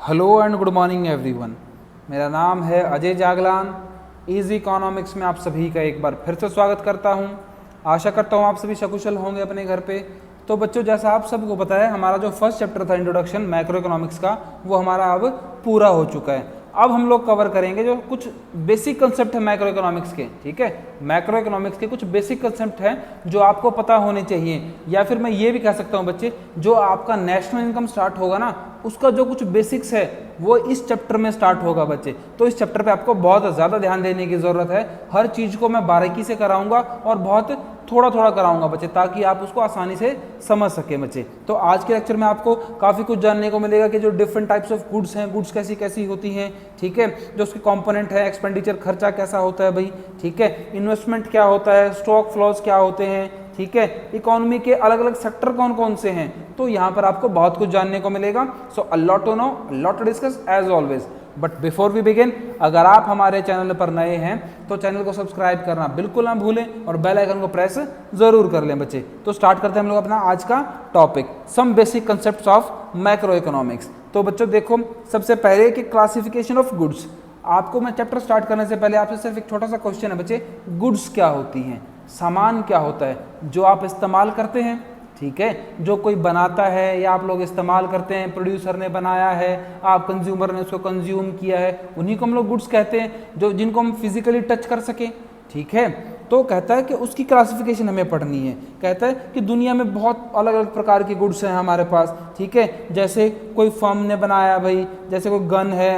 Hello and good morning everyone. मेरा नाम है अजय जागलान। इजी इकोनॉमिक्स में आप सभी का एक बार फिर से स्वागत करता हूं। आशा करता हूं आप सभी सकुशल होंगे अपने घर पे। तो बच्चों, जैसा आप सबको पता है, हमारा जो फर्स्ट चैप्टर था इंट्रोडक्शन मैक्रो इकोनॉमिक्स का, वो हमारा अब पूरा हो चुका है। अब हम लोग कवर करेंगे जो कुछ बेसिक कंसेप्ट है मैक्रो इकोनॉमिक्स के। ठीक है, मैक्रो इकोनॉमिक्स के कुछ बेसिक कंसेप्ट हैं जो आपको पता होने चाहिए, या फिर मैं ये भी कह सकता हूँ बच्चे, जो आपका नेशनल इनकम स्टार्ट होगा ना, उसका जो कुछ बेसिक्स है वो इस चैप्टर में स्टार्ट होगा बच्चे। तो इस चैप्टर पे आपको बहुत ज़्यादा ध्यान देने की ज़रूरत है। हर चीज़ को मैं बारीकी से कराऊंगा और बहुत थोड़ा थोड़ा कराऊंगा बच्चे, ताकि आप उसको आसानी से समझ सकें बच्चे। तो आज के लेक्चर में आपको काफ़ी कुछ जानने को मिलेगा कि जो डिफरेंट टाइप्स ऑफ गुड्स हैं, गुड्स कैसी कैसी होती हैं, ठीक है, जो उसके कंपोनेंट है, एक्सपेंडिचर खर्चा कैसा होता है भाई, ठीक है, इन्वेस्टमेंट क्या होता है, स्टॉक फ्लॉज क्या होते हैं, ठीक है, इकोनॉमी के अलग अलग सेक्टर कौन कौन से हैं। तो यहाँ पर आपको बहुत कुछ जानने को मिलेगा। So a lot to know, a lot to discuss as always. But before we begin, अगर आप हमारे चैनल पर नए हैं तो चैनल को सब्सक्राइब करना बिल्कुल ना भूलें और बेल आइकन को प्रेस जरूर कर लें बच्चे। तो स्टार्ट करते हैं हम लोग अपना आज का topic, some basic concepts of macro economics. तो बच्चों देखो, सबसे पहले कि क्लासिफिकेशन ऑफ गुड्स। आपको मैं चैप्टर स्टार्ट करने से पहले आपसे सिर्फ एक छोटा सा क्वेश्चन है बच्चे, गुड्स क्या होती हैं, सामान क्या होता है जो आप इस्तेमाल करते हैं, ठीक है, जो कोई बनाता है या आप लोग इस्तेमाल करते हैं, प्रोड्यूसर ने बनाया है, आप कंज्यूमर ने उसको कंज्यूम किया है, उन्हीं को हम लोग गुड्स कहते हैं, जो जिनको हम फिजिकली टच कर सकें। ठीक है, तो कहता है कि उसकी क्लासिफिकेशन हमें पढ़नी है। कहता है कि दुनिया में बहुत अलग अलग प्रकार के गुड्स हैं हमारे पास, ठीक है, जैसे कोई फर्म ने बनाया भाई, जैसे कोई गन है,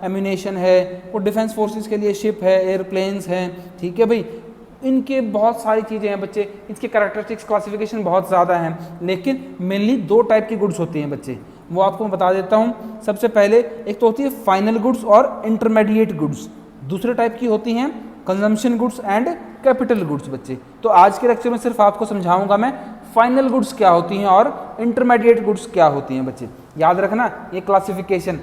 एम्यूनेशन है, कोई डिफेंस फोर्सेस के लिए शिप है, एयरप्लेन्स हैं, ठीक है भाई, इनके बहुत सारी चीज़ें हैं बच्चे। इसके कैरेक्टरिस्टिक्स क्लासिफिकेशन बहुत ज़्यादा हैं, लेकिन मेनली दो टाइप की गुड्स होती हैं बच्चे, वो आपको मैं बता देता हूँ। सबसे पहले एक तो होती है फाइनल गुड्स और इंटरमीडिएट गुड्स, दूसरे टाइप की होती हैं consumption goods and capital goods बच्चे। तो आज के लेक्चर में सिर्फ आपको समझाऊंगा मैं फाइनल गुड्स क्या होती हैं और इंटरमीडिएट गुड्स क्या होती हैं बच्चे। याद रखना, ये क्लासिफिकेशन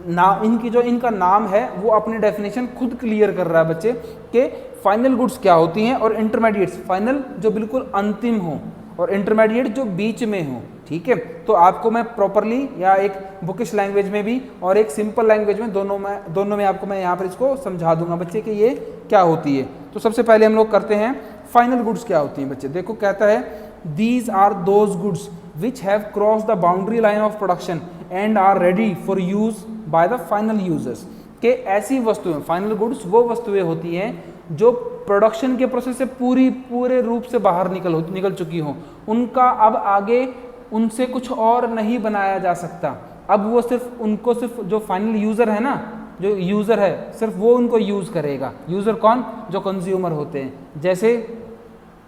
ना, इनकी जो इनका नाम है वो अपनी डेफिनेशन खुद क्लियर कर रहा है बच्चे कि फाइनल गुड्स क्या होती हैं और इंटरमीडिएट्स, फाइनल जो बिल्कुल अंतिम हो और इंटरमीडिएट जो बीच में हो। ठीक है, तो आपको मैं प्रॉपरली या एक बुकिश लैंग्वेज में भी और एक सिंपल लैंग्वेज में, दोनों में आपको मैं यहाँ पर इसको समझा दूंगा बच्चे कि ये क्या होती है। तो सबसे पहले हम लोग करते हैं फाइनल गुड्स क्या होती हैं बच्चे। देखो, कहता है these are those goods which have cross the boundary line of production and are ready for use by the final users. के ऐसी वस्तुएं, फाइनल गुड्स वो वस्तुएं होती हैं जो प्रोडक्शन के प्रोसेस से पूरे रूप से बाहर निकल चुकी हो, उनका अब आगे उनसे कुछ और नहीं बनाया जा सकता। अब वो सिर्फ जो फाइनल यूजर है ना, जो यूजर है सिर्फ वो उनको यूज करेगा। यूजर कौन? जो कंज्यूमर होते हैं। जैसे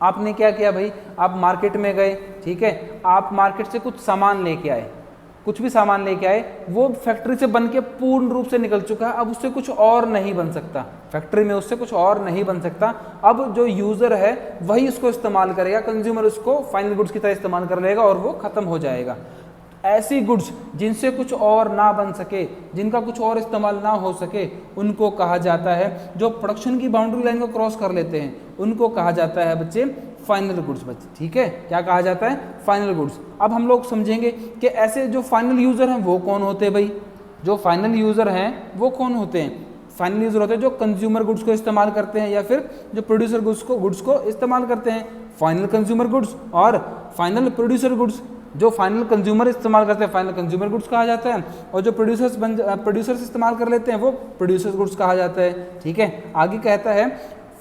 आपने क्या किया भाई, आप मार्केट में गए, ठीक है, आप मार्केट से कुछ सामान लेके आए, कुछ भी सामान लेके आए, वो फैक्ट्री से बन के पूर्ण रूप से निकल चुका है, अब उससे कुछ और नहीं बन सकता, फैक्ट्री में उससे कुछ और नहीं बन सकता। अब जो यूजर है वही उसको इस्तेमाल करेगा, कंज्यूमर उसको फाइनल गुड्स की तरह इस्तेमाल कर लेगा और वो खत्म हो जाएगा। ऐसी गुड्स जिनसे कुछ और ना बन सके, जिनका कुछ और इस्तेमाल ना हो सके, उनको कहा जाता है, जो प्रोडक्शन की बाउंड्री लाइन को क्रॉस कर लेते हैं, उनको कहा जाता है बच्चे फाइनल गुड्स बच्चे। ठीक है, क्या कहा जाता है? Final goods. अब हम लोग समझेंगे कि ऐसे जो फाइनल यूजर हैं वो कौन होते हैं भाई। जो फाइनल यूजर हैं वो कौन होते हैं? फाइनल यूजर होते हैं जो कंज्यूमर गुड्स को इस्तेमाल करते हैं या फिर जो प्रोड्यूसर गुड्स को इस्तेमाल करते हैं। फाइनल कंज्यूमर गुड्स और फाइनल प्रोड्यूसर गुड्स। जो फाइनल कंज्यूमर इस्तेमाल करते हैं फाइनल कंज्यूमर गुड्स कहा जाता है, और जो प्रोड्यूसर्स इस्तेमाल कर लेते हैं वो प्रोड्यूसर गुड्स कहा जाता है। ठीक है, आगे कहता है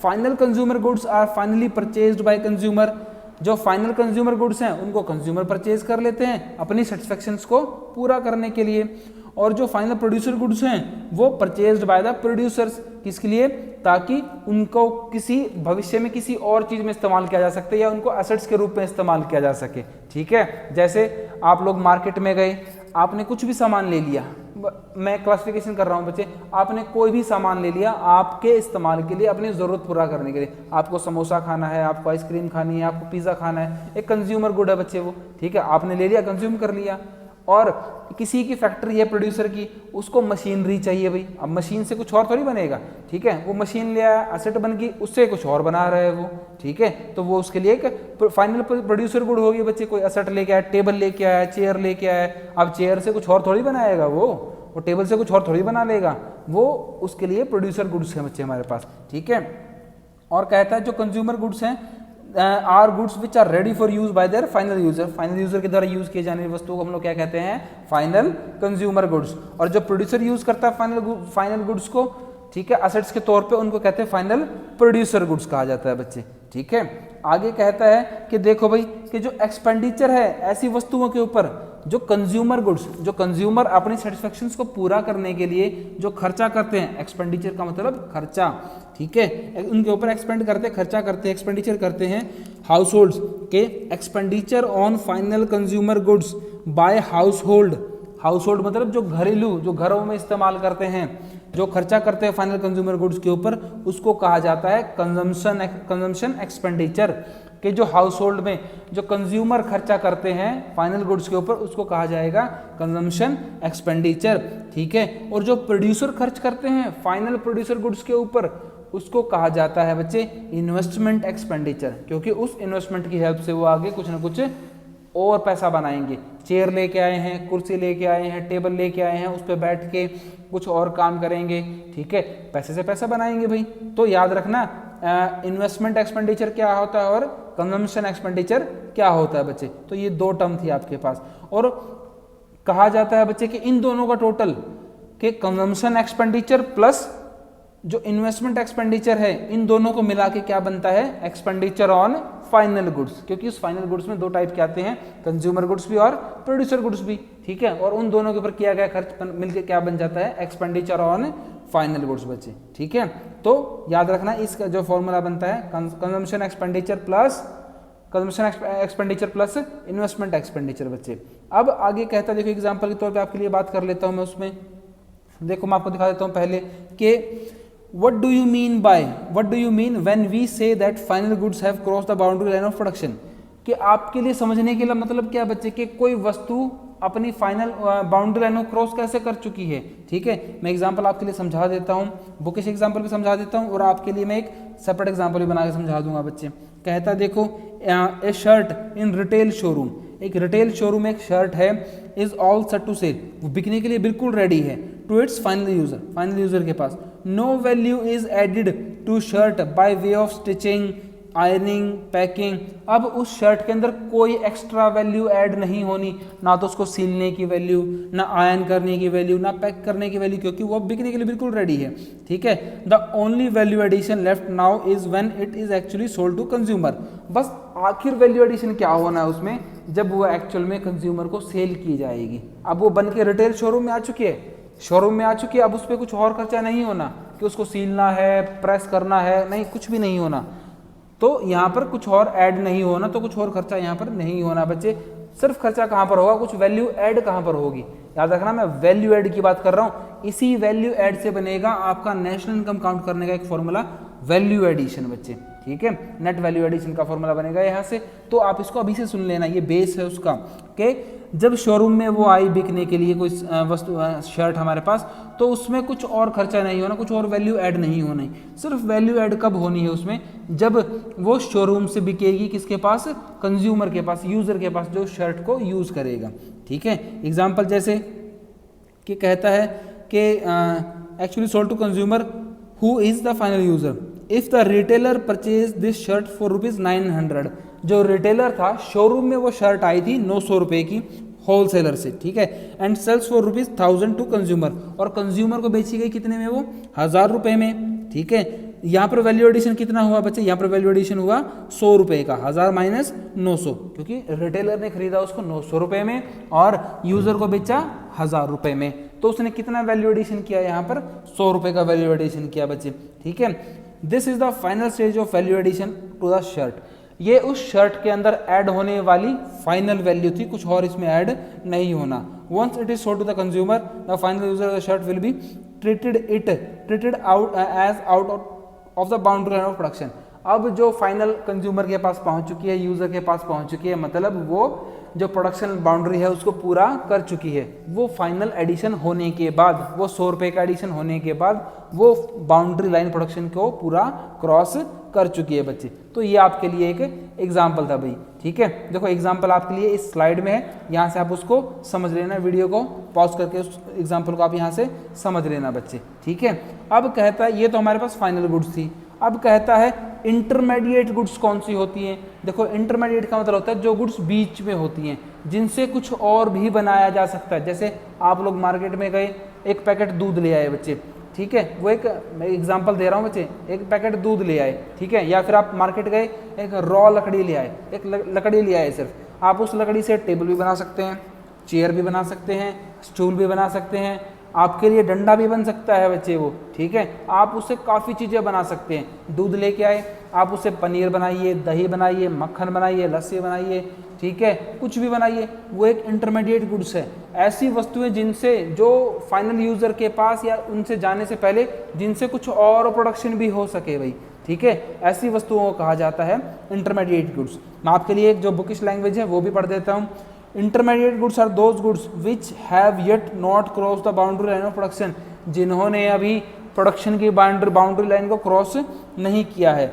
final consumer goods are finally purchased by consumer. जो फाइनल कंज्यूमर गुड्स हैं उनको कंज्यूमर परचेज कर लेते हैं अपनी सेटिस्फैक्शंस को पूरा करने के लिए, और जो फाइनल प्रोड्यूसर गुड्स हैं वो परचेज्ड बाय द प्रोड्यूसर्स। किसके लिए? ताकि उनको किसी भविष्य में किसी और चीज़ में इस्तेमाल किया जा सके या उनको एसेट्स के रूप में इस्तेमाल किया जा सके। ठीक है, जैसे आप लोग मार्केट में गए, आपने कुछ भी सामान ले लिया, मैं क्लासिफिकेशन कर रहा हूँ बच्चे, आपने कोई भी सामान ले लिया आपके इस्तेमाल के लिए, अपनी ज़रूरत पूरा करने के लिए। आपको समोसा खाना है, आपको आइसक्रीम खानी है, आपको पिज़्ज़ा खाना है, एक कंज्यूमर गुड है बच्चे वो। ठीक है, आपने ले लिया, कंज्यूम कर लिया। और किसी की फैक्ट्री है प्रोड्यूसर की, उसको मशीनरी चाहिए भाई, अब मशीन से कुछ और थोड़ी बनेगा, ठीक है, वो मशीन ले आया, असेट बन गई, उससे कुछ और बना रहा है वो, ठीक है, तो वो उसके लिए एक फाइनल प्रोड्यूसर गुड होगी बच्चे। कोई असेट लेके आया, टेबल लेके आया, चेयर लेके आया, अब चेयर से कुछ और थोड़ी बनाएगा वो टेबल से कुछ और थोड़ी बना लेगा, वो उसके लिए प्रोड्यूसर गुड्स हैं बच्चे हमारे पास, ठीक है। और कहता है जो कंज्यूमर गुड्स हैं are goods which are ready for use by their final user, final user के द्वारा यूज किए जाने वाली वस्तुओं को हम लोग क्या कहते हैं, फाइनल कंज्यूमर गुड्स। और जो प्रोड्यूसर यूज करता है फाइनल गुड्स को, ठीक है, असेट्स के तौर पे, उनको कहते हैं फाइनल प्रोड्यूसर गुड्स कहा जाता है बच्चे, ठीक है। आगे कहता है कि देखो भाई कि जो एक्सपेंडिचर है ऐसी वस्तुओं के ऊपर, जो कंज्यूमर गुड्स, जो कंज्यूमर अपनी सेटिस्फेक्शंस को पूरा करने के लिए जो खर्चा करते हैं, एक्सपेंडिचर का मतलब खर्चा, ठीक है, उनके ऊपर एक्सपेंड करते हैं, खर्चा करते हैं, एक्सपेंडिचर करते हैं। हाउस के expenditure on final consumer goods by house hold मतलब जो घरेलू, जो घरों में इस्तेमाल करते हैं, जो खर्चा करते हैं फाइनल कंज्यूमर गुड्स के ऊपर, उसको कहा जाता है कंजम्पशन एक्सपेंडिचर। कि जो हाउस होल्ड में जो कंज्यूमर खर्चा करते हैं फाइनल गुड्स के ऊपर, उसको कहा जाएगा कंजम्पशन एक्सपेंडिचर, ठीक है। और जो प्रोड्यूसर खर्च करते हैं फाइनल प्रोड्यूसर गुड्स के ऊपर, उसको कहा जाता है बच्चे इन्वेस्टमेंट एक्सपेंडिचर, क्योंकि उस इन्वेस्टमेंट की हेल्प से वो आगे कुछ ना कुछ और पैसा बनाएंगे। चेयर लेके आए हैं, कुर्सी लेके आए हैं, टेबल लेके आए हैं, उस पर बैठ के कुछ और काम करेंगे, ठीक है, पैसे से पैसा बनाएंगे भाई। तो याद रखना इन्वेस्टमेंट एक्सपेंडिचर क्या होता है और कंजम्पशन एक्सपेंडिचर क्या होता है बच्चे। तो ये दो टर्म थी आपके पास, और कहा जाता है बच्चे कि इन दोनों का टोटल के कंजम्पशन एक्सपेंडिचर प्लस जो इन्वेस्टमेंट एक्सपेंडिचर है, इन दोनों को मिला के क्या बनता है, एक्सपेंडिचर ऑन फाइनल गुड्स। क्योंकि उस फाइनल गुड्स में दो टाइप के आते हैं, कंज्यूमर गुड्स भी और प्रोड्यूसर गुड्स भी, ठीक है, और उन दोनों के ऊपर किया गया खर्च मिलकर क्या बन जाता है, एक्सपेंडिचर ऑन फाइनल गुड्स बच्चे, ठीक है। तो याद रखना इसका जो फॉर्मूला बनता है consumption expenditure plus investment expenditure बच्चे। अब आगे कहता है, देखो एग्जांपल के तौर पे आपके लिए बात कर लेता हूं मैं उसमें। देखो मैं आपको दिखा देता हूं पहले कि what do you mean when we say that final goods have crossed the boundary line of production, कि आपके लिए समझने के लिए मतलब क्या बच्चे कि कोई वस्तु अपनी फाइनल बाउंड्री लाइन को क्रॉस कैसे कर चुकी है, ठीक है। मैं एग्जांपल आपके लिए समझा देता हूँ, बुकिश एग्जांपल भी समझा देता हूँ, और आपके लिए मैं एक सेपरेट एग्जांपल भी बना के समझा दूंगा बच्चे। कहता देखो a shirt in retail showroom, एक रिटेल शोरूम में एक शर्ट है, is all set to sell, वो बिकने के लिए बिल्कुल रेडी है, टू इट्स फाइनल यूजर के पास। No value is added to shirt by way of stitching, ironing, packing. अब उस शर्ट के अंदर कोई एक्स्ट्रा वैल्यू ऐड नहीं होनी, ना तो उसको सीलने की वैल्यू, ना आयरन करने की वैल्यू, ना पैक करने की वैल्यू, क्योंकि वो बिकने के लिए बिल्कुल रेडी है, ठीक है। The only value addition left now is when it is actually sold to consumer. बस आखिर वैल्यू एडिशन क्या होना है उसमें, जब वो एक्चुअल में कंज्यूमर को सेल की जाएगी। अब वो बन के रिटेल शोरूम में आ चुकी है, अब उस पर कुछ और खर्चा नहीं होना कि उसको सीलना है, प्रेस करना है, नहीं, कुछ भी नहीं होना। तो यहाँ पर कुछ और ऐड नहीं होना, तो कुछ और खर्चा यहाँ पर नहीं होना बच्चे। सिर्फ खर्चा कहाँ पर होगा, कुछ वैल्यू ऐड कहाँ पर होगी। याद रखना मैं वैल्यू ऐड की बात कर रहा हूँ। इसी वैल्यू ऐड से बनेगा आपका नेशनल इनकम काउंट करने का एक फॉर्मूला, वैल्यू एडिशन बच्चे, ठीक है। नेट वैल्यू एडिशन का फॉर्मूला बनेगा यहाँ से, तो आप इसको अभी से सुन लेना, ये बेस है उसका। कि जब शोरूम में वो आई बिकने के लिए कोई वस्तु शर्ट हमारे पास, तो उसमें कुछ और खर्चा नहीं होना, कुछ और वैल्यू ऐड नहीं होनी। सिर्फ वैल्यू ऐड कब होनी है उसमें, जब वो शोरूम से बिकेगी, किसके पास, कंज्यूमर के पास, यूजर के पास, जो शर्ट को यूज करेगा, ठीक है। एग्जाम्पल जैसे कि कहता है कि actually sold to consumer who is the final user if the retailer purchase this shirt for ₹900। जो रिटेलर था, शोरूम में वो शर्ट आई थी 900 रुपए की होलसेलर से, ठीक है, and sells for ₹1000 to consumer, और कंज्यूमर को बेची गई कितने में, वो 1000 रुपए में, ठीक है। यहाँ पर वैल्यू एडिशन कितना हुआ बच्चे, यहाँ पर वैल्यू एडिशन हुआ 100 रुपए का, 1000 माइनस 900, क्योंकि रिटेलर ने खरीदा उसको 900 रुपए में और यूजर को बेचा 1000 रुपए में, तो उसने कितना वैल्यू एडिशन किया, यहाँ पर 100 रुपए का वैल्यू एडिशन किया बच्चे, ठीक है। This is the final stage of value addition to the shirt. ये उस शर्ट के अंदर ऐड होने वाली फाइनल वैल्यू थी, कुछ और इसमें ऐड नहीं होना। Once it is sold to the consumer, the final user of the shirt will be treated out as out of the boundary line of production. अब जो फाइनल कंज्यूमर के पास पहुंच चुकी है, यूजर के पास पहुंच चुकी है, मतलब वो जो प्रोडक्शन बाउंड्री है उसको पूरा कर चुकी है। वो फाइनल एडिशन होने के बाद, वो 100 रुपये का एडिशन होने के बाद वो बाउंड्री लाइन प्रोडक्शन को पूरा क्रॉस कर चुकी है बच्चे। तो ये आपके लिए एक एग्जाम्पल था भाई, ठीक है। देखो एग्जाम्पल आपके लिए इस स्लाइड में है, यहाँ से आप उसको समझ लेना, वीडियो को पॉज करके उस एग्जाम्पल को आप यहाँ से समझ लेना बच्चे, ठीक है। अब कहता है, ये तो हमारे पास फाइनल गुड्स थी। अब कहता है इंटरमीडिएट गुड्स कौन सी होती हैं। देखो इंटरमीडिएट का मतलब होता है जो गुड्स बीच में होती हैं, जिनसे कुछ और भी बनाया जा सकता है। जैसे आप लोग मार्केट में गए, एक पैकेट दूध ले आए बच्चे, ठीक है, वो एक मैं एग्जांपल दे रहा हूँ बच्चे, एक पैकेट दूध ले आए, ठीक है, या फिर आप मार्केट गए एक रॉ लकड़ी ले आए, एक लकड़ी ले आए सिर्फ, आप उस लकड़ी से टेबल भी बना सकते हैं, चेयर भी बना सकते हैं, स्टूल भी बना सकते हैं, आपके लिए डंडा भी बन सकता है बच्चे वो, ठीक है। आप उससे काफ़ी चीज़ें बना सकते हैं। दूध लेके आए, आप उससे पनीर बनाइए, दही बनाइए, मक्खन बनाइए, लस्सी बनाइए, ठीक है, कुछ भी बनाइए, वो एक इंटरमीडिएट गुड्स है। ऐसी वस्तुएं जिनसे जो फाइनल यूज़र के पास या उनसे जाने से पहले जिनसे कुछ और प्रोडक्शन भी हो सके भाई, ठीक है, ऐसी वस्तुओं को कहा जाता है इंटरमीडिएट गुड्स। मैं आपके लिए एक जो बुकिश लैंग्वेज है वो भी पढ़ देता हूँ। Intermediate goods are those goods which have yet not cross the boundary line of production, जिन्होंने अभी प्रोडक्शन की बाउंड्री लाइन को क्रॉस नहीं किया है।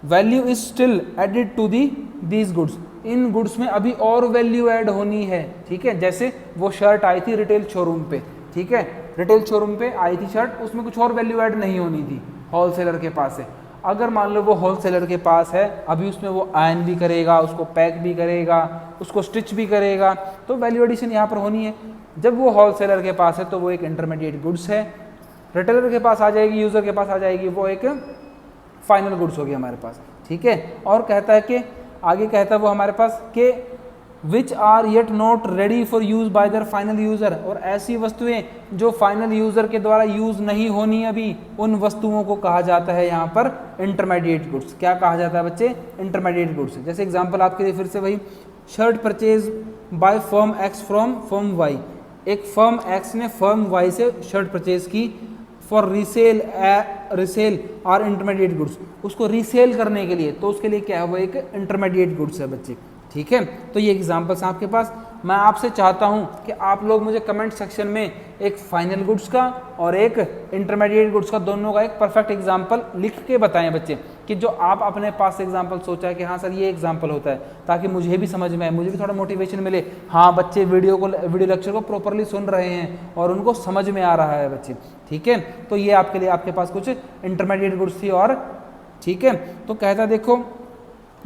Value is still added to these goods, इन गुड्स में अभी और वैल्यू ऐड होनी है, ठीक है। जैसे वो शर्ट आई थी रिटेल शोरूम पे, ठीक है, रिटेल शोरूम पे आई थी शर्ट, उसमें कुछ और वैल्यू ऐड नहीं होनी थी, होलसेलर के पास है। अगर मान लो वो होलसेलर के पास है, अभी उसमें वो आयन भी करेगा, उसको पैक भी करेगा, उसको स्टिच भी करेगा, तो वैल्यू एडिशन यहाँ पर होनी है। जब वो होलसेलर के पास है तो वो एक इंटरमीडिएट गुड्स है, रिटेलर के पास आ जाएगी, यूज़र के पास आ जाएगी, वो एक फाइनल गुड्स होगी हमारे पास, ठीक है। और कहता है कि आगे कहता है वो हमारे पास कि which are yet not ready for use by their final user, और ऐसी वस्तुएं जो फाइनल यूज़र के द्वारा यूज़ नहीं होनी अभी, उन वस्तुओं को कहा जाता है यहाँ पर इंटरमीडिएट गुड्स। क्या कहा जाता है बच्चे? Intermediate goods. जैसे एग्जांपल आपके लिए फिर से वही, shirt purchase by firm X from firm Y, एक फर्म एक्स ने फर्म वाई से शर्ट परचेज की फॉर रीसेल और इंटरमीडिएट गुड्स, उसको रीसेल करने के लिए, तो उसके लिए क्या है, वो एक इंटरमीडिएट गुड्स है बच्चे, ठीक है। तो ये एग्जांपल्स हैं आपके पास। मैं आपसे चाहता हूं कि आप लोग मुझे कमेंट सेक्शन में एक फाइनल गुड्स का और एक इंटरमीडिएट गुड्स का, दोनों का एक परफेक्ट एग्जांपल लिख के बताएं बच्चे, कि जो आप अपने पास एग्जांपल सोचा है कि हाँ सर ये एग्जांपल होता है, ताकि मुझे भी समझ में आए, मुझे भी थोड़ा मोटिवेशन मिले, हाँ बच्चे वीडियो लेक्चर को प्रॉपरली सुन रहे हैं और उनको समझ में आ रहा है बच्चे, ठीक है। तो ये आपके लिए आपके पास कुछ इंटरमीडिएट गुड्स थी, और ठीक है। तो कहता देखो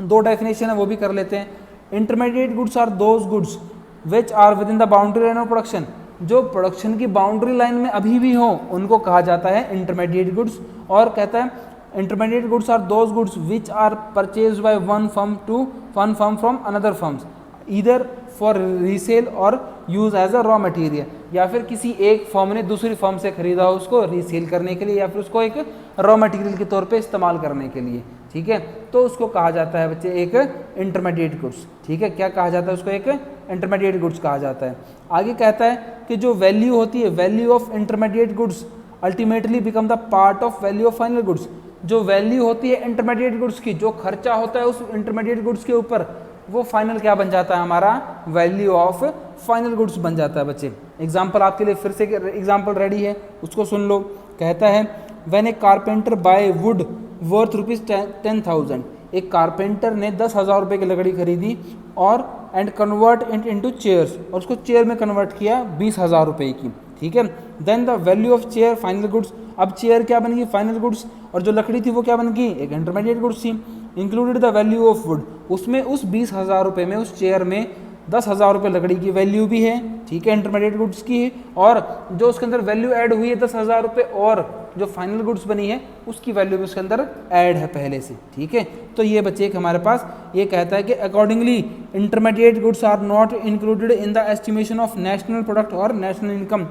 दो डेफिनेशन है वो भी कर लेते हैं। Intermediate goods are those goods which are within the boundary line of production, जो प्रोडक्शन की बाउंड्री लाइन में अभी भी हो उनको कहा जाता है इंटरमीडिएट गुड्स। और कहता है intermediate goods are those goods which are purchase by one firm from another firms either for resale और use as a raw material, या फिर किसी एक फर्म ने दूसरी फर्म से खरीदा हो उसको रीसेल करने के लिए, या फिर उसको एक रॉ मटेरियल के तौर पे इस्तेमाल करने के लिए, ठीक है। तो उसको कहा जाता है बच्चे एक इंटरमीडिएट गुड्स, ठीक है। क्या कहा जाता है उसको? एक इंटरमीडिएट गुड्स कहा जाता है। आगे कहता है कि जो वैल्यू होती है, value of intermediate goods ultimately become the part of value of final goods, जो वैल्यू होती है इंटरमीडिएट गुड्स की, जो खर्चा होता है उस इंटरमीडिएट गुड्स के ऊपर, वो फाइनल क्या बन जाता है हमारा? वैल्यू ऑफ फाइनल गुड्स बन जाता है बच्चे। एग्जाम्पल आपके लिए फिर से एग्जाम्पल रेडी है, उसको सुन लो। कहता है when a carpenter buy wood worth ₹10,000, एक कारपेंटर ने 10,000 रुपये की लकड़ी खरीदी और and convert it into chairs, और उसको चेयर में कन्वर्ट किया 20,000 रुपये की, ठीक है। Then the value of chair final goods, अब चेयर क्या बन गई? फाइनल गुड्स, और जो लकड़ी थी वो क्या बन गई? एक इंटरमीडिएट गुड्स थी। Included the value of would, उसमें उस 20,000 रुपये में उस चेयर में 10,000 रुपये लकड़ी की वैल्यू भी है, ठीक है, इंटरमीडिएट गुड्स की, और जो उसके अंदर वैल्यू ऐड हुई है 10,000 रुपये, और जो फाइनल गुड्स बनी है उसकी वैल्यू भी उसके अंदर ऐड है पहले से, ठीक है। तो ये बच्चे एक हमारे पास ये कहता है कि accordingly intermediate goods are not included in the estimation of national product और नेशनल इनकम,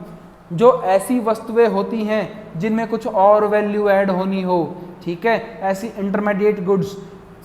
जो ऐसी वस्तुएं होती हैं जिनमें कुछ और वैल्यू ऐड होनी हो, ठीक है, ऐसी इंटरमीडिएट गुड्स,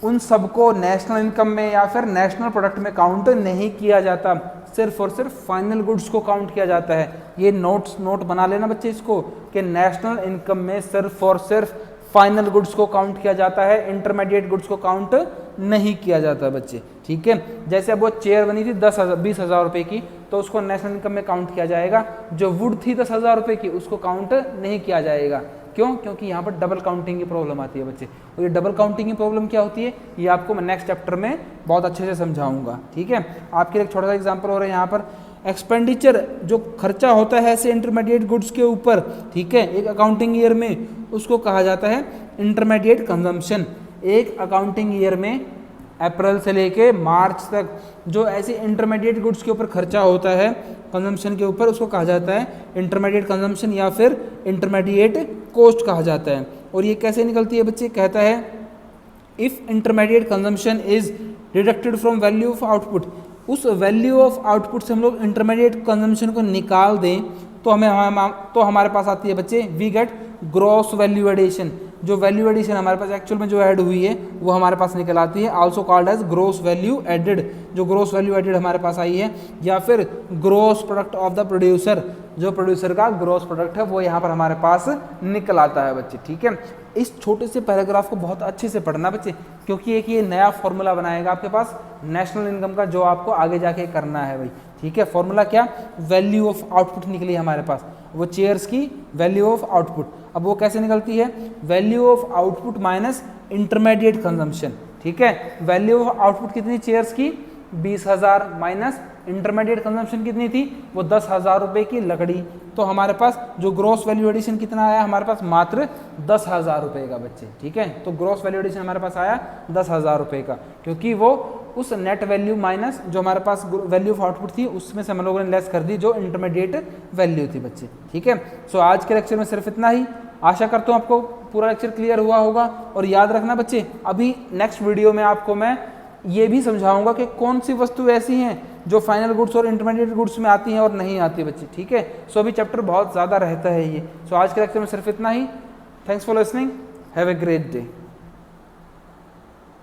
उन सबको नेशनल इनकम में या फिर नेशनल प्रोडक्ट में काउंट नहीं किया जाता, सिर्फ और सिर्फ फाइनल गुड्स को काउंट किया जाता है। ये नोट बना लेना बच्चे इसको, कि नेशनल इनकम में सिर्फ और सिर्फ फाइनल गुड्स को काउंट किया जाता है, इंटरमीडिएट गुड्स को काउंट नहीं किया जाता बच्चे, ठीक है। जैसे अब वो चेयर बनी थी 20,000 रुपये की, तो उसको नेशनल इनकम में काउंट किया जाएगा। जो वुड थी 10,000 रुपये की, उसको काउंट नहीं किया जाएगा। क्यों? क्योंकि यहाँ पर डबल काउंटिंग की प्रॉब्लम आती है बच्चे। और ये डबल काउंटिंग की प्रॉब्लम क्या होती है, ये आपको मैं नेक्स्ट चैप्टर में बहुत अच्छे से समझाऊंगा। ठीक है, आपके लिए एक छोटा सा एग्जाम्पल हो रहा है यहाँ पर। एक्सपेंडिचर जो खर्चा होता है ऐसे इंटरमीडिएट गुड्स के ऊपर, ठीक है, एक अकाउंटिंग ईयर में, उसको कहा जाता है इंटरमीडिएट कंजम्पशन। एक अकाउंटिंग ईयर में अप्रैल से लेके मार्च तक जो ऐसे इंटरमीडिएट गुड्स के ऊपर खर्चा होता है कंजम्पशन के ऊपर, उसको कहा जाता है इंटरमीडिएट कंजम्पशन या फिर इंटरमीडिएट कॉस्ट कहा जाता है। और ये कैसे निकलती है बच्चे, कहता है if intermediate consumption is deducted from value of output, उस वैल्यू ऑफ आउटपुट से हम लोग इंटरमीडिएट कंजम्पशन को निकाल दें तो हमारे पास आती है बच्चे we get gross value addition. जो वैल्यू एडिशन हमारे पास एक्चुअल में जो ऐड हुई है वो हमारे पास निकल आती है, also called as gross value added. जो ग्रॉस वैल्यू एडेड हमारे पास आई है, या फिर gross product of the producer, जो प्रोड्यूसर का ग्रॉस प्रोडक्ट है वो यहाँ पर हमारे पास निकल आता है बच्चे। ठीक है, इस छोटे से पैराग्राफ को बहुत अच्छे से पढ़ना बच्चे, क्योंकि एक ये नया फॉर्मूला बनाएगा आपके पास नेशनल इनकम का, जो आपको आगे जाके करना है भाई। ठीक है, फॉर्मूला क्या, वैल्यू ऑफ आउटपुट निकली हमारे पास, वो चेयर्स की वैल्यू ऑफ आउटपुट। अब वो कैसे निकलती है, value of output minus intermediate consumption. ठीक है, वैल्यू ऑफ आउटपुट कितनी चेयर्स की, 20,000 माइनस इंटरमीडिएट कंजम्पशन कितनी थी, वो 10,000 रुपये की लकड़ी। तो हमारे पास जो ग्रॉस वैल्यू एडिशन कितना आया हमारे पास, मात्र 10,000 रुपये का बच्चे। ठीक है, तो ग्रॉस वैल्यू एडिशन हमारे पास आया 10,000 रुपये का, क्योंकि वो उस नेट वैल्यू माइनस जो हमारे पास वैल्यू ऑफ आउटपुट थी उसमें से हम लोगों ने लेस कर दी जो इंटरमीडिएट वैल्यू थी बच्चे। ठीक है, सो आज के लेक्चर में सिर्फ इतना ही। आशा करता हूँ आपको पूरा लेक्चर क्लियर हुआ होगा। और याद रखना बच्चे, अभी नेक्स्ट वीडियो में आपको मैं ये भी समझाऊंगा कि कौन सी वस्तु ऐसी हैं जो फाइनल गुड्स और इंटरमीडिएट गुड्स में आती हैं और नहीं आती बच्चे। ठीक है, सो अभी चैप्टर बहुत ज़्यादा रहता है ये। सो आज के लेक्चर में सिर्फ इतना ही। Thanks for listening, have a great day.